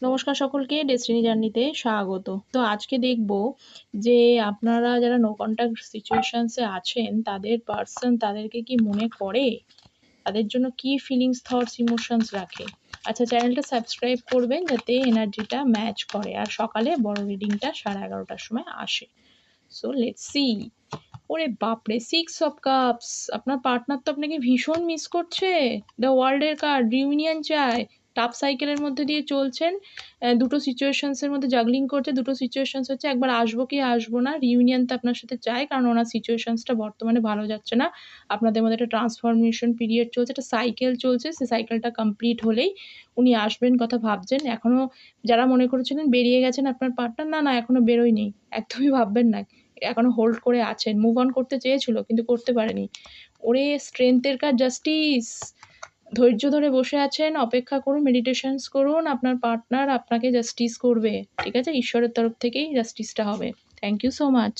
নমস্কার সকলকে, ডেস্টিনি জার্নিতে স্বাগত। তো আজকে দেখব যে আপনারা যারা নো কন্ট্যাক্ট সিচুয়েশনস এ আছেন তাদের পারসন তাদেরকে কি মনে করে? তাদের জন্য কি ফিলিংস, থটস, ইমোশনস রাখে? আচ্ছা, চ্যানেলটা সাবস্ক্রাইব করবেন যাতে এনার্জিটা ম্যাচ করে আর সকালে বড় রিডিংটা 11:30টার সময় আসে। So let's see. ওরে বাপরে! 6 অফ কাপস, আপনার পার্টনার তো আপনাকে ভীষণ মিস করছে। দ্য ওয়ার্ল্ডের কার্ড, রিউনিয়ন চায়। টাফ সাইকেলের মধ্যে দিয়ে চলছেন। দুটো সিচুয়েশনস এর মধ্যে জাগলিং করছে। দুটো সিচুয়েশনস হচ্ছে একবার আসবো কি আসবো না। রিউনিয়নটা আপনার সাথে চায় কারণ ওনার সিচুয়েশনসটা বর্তমানে ভালো যাচ্ছে না। আপনাদের মধ্যে একটা ট্রান্সফরমেশন পিরিয়ড চলছে, একটা সাইকেল চলছে। সেই সাইকেলটা কমপ্লিট হলেই উনি আসবেন কথা ভাবছেন। এখনো যারা মনে করেছিলেন বেরিয়ে গেছেন আপনার পার্টনার, না, না এখনো বেরোয়নি। একদমই ভাববেন না। এখনো হোল্ড করে আছেন। মুভ অন করতে চেয়েছিল কিন্তু করতে পারেনি। ওরে স্ট্রেংথের কার্ড, জাস্টিস। ধৈর্য ধরে বসে আছেন, অপেক্ষা করুন, মেডিটেশনস করুন। আপনার পার্টনার আপনাকে জাস্টিস করবে। ঠিক আছে? ঈশ্বরের তরফ থেকেই জাস্টিসটা হবে। Thank you so much.